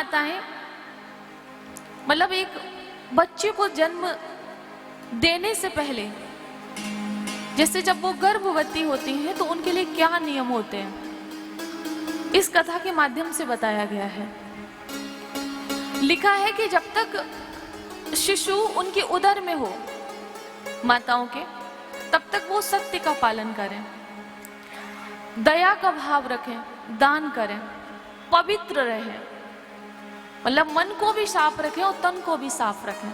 माताएं मतलब एक बच्चे को जन्म देने से पहले, जैसे जब वो गर्भवती होती हैं तो उनके लिए क्या नियम होते हैं, इस कथा के माध्यम से बताया गया है। लिखा है कि जब तक शिशु उनके उदर में हो माताओं के, तब तक वो सत्य का पालन करें, दया का भाव रखें, दान करें, पवित्र रहें, मतलब मन को भी साफ रखें और तन को भी साफ रखें।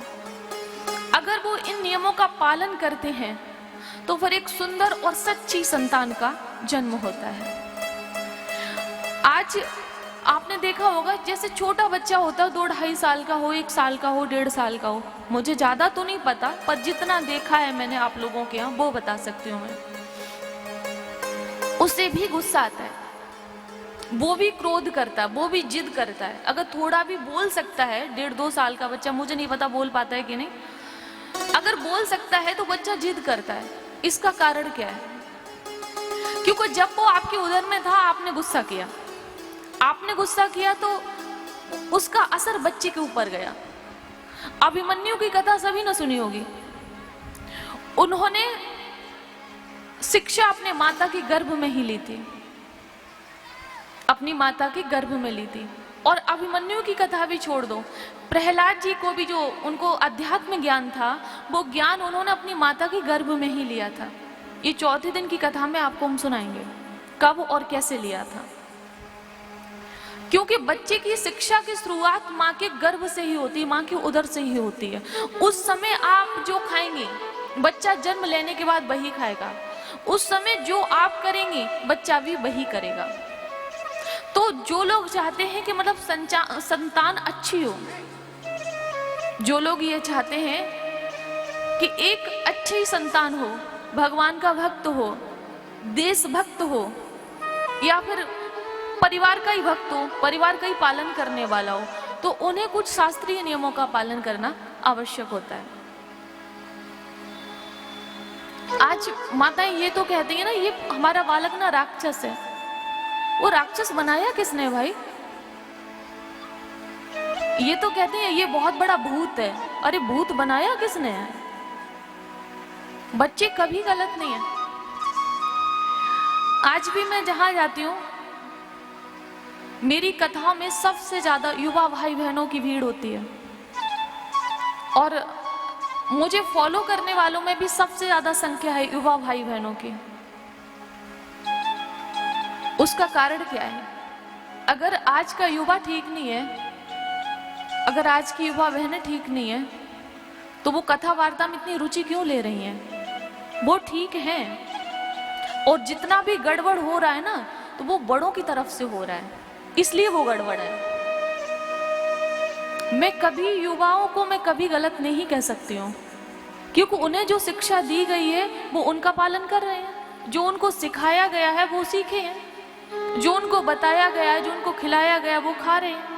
अगर वो इन नियमों का पालन करते हैं तो फिर एक सुंदर और सच्ची संतान का जन्म होता है। आज आपने देखा होगा, जैसे छोटा बच्चा होता है, 2-2.5 साल का हो, 1 साल का हो, 1.5 साल का हो, मुझे ज्यादा तो नहीं पता, पर जितना देखा है मैंने आप लोगों के यहाँ वो बता सकती हूँ मैं। उसे भी गुस्सा आता है, वो भी क्रोध करता है, वो भी जिद करता है। अगर थोड़ा भी बोल सकता है 1.5-2 साल का बच्चा, मुझे नहीं पता बोल पाता है कि नहीं, अगर बोल सकता है तो बच्चा जिद करता है। इसका कारण क्या है? क्योंकि जब वो आपके उदर में था आपने गुस्सा किया, आपने गुस्सा किया तो उसका असर बच्चे के ऊपर गया। अभिमन्यु की कथा सभी ने सुनी होगी। उन्होंने शिक्षा अपने माता की गर्भ में ही ली थी, अपनी माता की गर्भ में ली थी। और अभिमन्यु की कथा भी छोड़ दो, प्रहलाद जी को भी जो उनको अध्यात्म ज्ञान था, वो ज्ञान उन्होंने अपनी माता की गर्भ में ही लिया था। ये 4थे दिन की कथा में आपको हम सुनाएंगे कब और कैसे लिया था। क्योंकि बच्चे की शिक्षा की शुरुआत माँ के गर्भ से ही होती है, माँ के उदर से ही होती है। उस समय आप जो खाएंगे, बच्चा जन्म लेने के बाद वही खाएगा। उस समय जो आप करेंगे बच्चा भी वही करेगा। तो जो लोग चाहते हैं कि मतलब संतान अच्छी हो, जो लोग ये चाहते हैं कि एक अच्छी संतान हो, भगवान का भक्त हो, देशभक्त हो, या फिर परिवार का ही भक्त हो, परिवार का ही पालन करने वाला हो, तो उन्हें कुछ शास्त्रीय नियमों का पालन करना आवश्यक होता है। आज माताएं ये तो कहती है ना, ये हमारा बालक ना राक्षस है। वो राक्षस बनाया किसने भाई? ये तो कहते हैं ये बहुत बड़ा भूत है। अरे भूत बनाया किसने है? बच्चे कभी गलत नहीं है। आज भी मैं जहां जाती हूं, मेरी कथाओं में सबसे ज्यादा युवा भाई बहनों की भीड़ होती है, और मुझे फॉलो करने वालों में भी सबसे ज्यादा संख्या है युवा भाई बहनों की। उसका कारण क्या है? अगर आज का युवा ठीक नहीं है, अगर आज की युवा बहनें ठीक नहीं है, तो वो कथा वार्ता में इतनी रुचि क्यों ले रही हैं? वो ठीक हैं, और जितना भी गड़बड़ हो रहा है ना, तो वो बड़ों की तरफ से हो रहा है, इसलिए वो गड़बड़ है। मैं कभी युवाओं को मैं कभी गलत नहीं कह सकती हूँ, क्योंकि उन्हें जो शिक्षा दी गई है वो उनका पालन कर रहे हैं। जो उनको सिखाया गया है वो सीखे हैं, जो उनको बताया गया है, जो उनको खिलाया गया वो खा रहे हैं।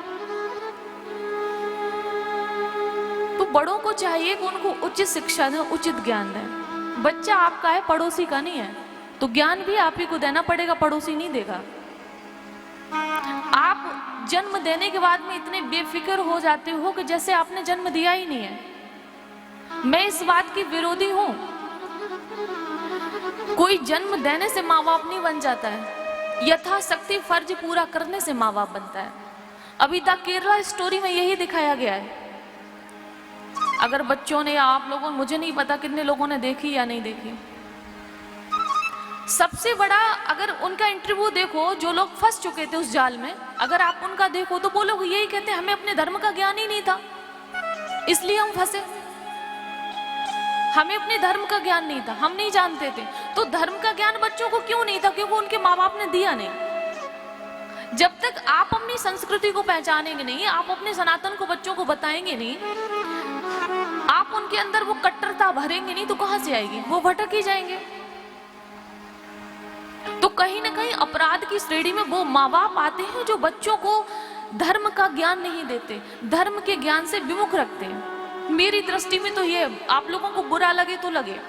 तो बड़ों को चाहिए कि उनको उचित शिक्षा दें, उचित ज्ञान दें। बच्चा आपका है, पड़ोसी का नहीं है, तो ज्ञान भी आप ही को देना पड़ेगा, पड़ोसी नहीं देगा। आप जन्म देने के बाद में इतने बेफिक्र हो जाते हो कि जैसे आपने जन्म दिया ही नहीं है। मैं इस बात की विरोधी हूं। कोई जन्म देने से माँ बाप नहीं बन जाता है, यथाशक्ति फर्ज पूरा करने से माँ बाप बनता है। अभी तक केरला स्टोरी में यही दिखाया गया है। अगर बच्चों ने या आप लोगों ने, मुझे नहीं पता कितने लोगों ने देखी या नहीं देखी, सबसे बड़ा अगर उनका इंटरव्यू देखो, जो लोग फंस चुके थे उस जाल में, अगर आप उनका देखो तो वो लोग यही कहते हैं हमें अपने धर्म का ज्ञान ही नहीं था, इसलिए हम फंसे। हमें अपने धर्म का ज्ञान नहीं था, हम नहीं जानते थे। तो धर्म का ज्ञान बच्चों को क्यों नहीं था? क्योंकि उनके माँ बाप ने दिया नहीं। जब तक आप अपनी संस्कृति को पहचानेंगे नहीं, आप अपने सनातन को बच्चों को बताएंगे नहीं, आप उनके अंदर वो कट्टरता भरेंगे नहीं, तो कहां से आएगी? वो भटक ही जाएंगे। तो कहीं ना कहीं अपराध की श्रेणी में वो माँ बाप आते हैं जो बच्चों को धर्म का ज्ञान नहीं देते, धर्म के ज्ञान से विमुख रखते हैं। मेरी दृष्टि में तो ये, आप लोगों को बुरा लगे तो लगे,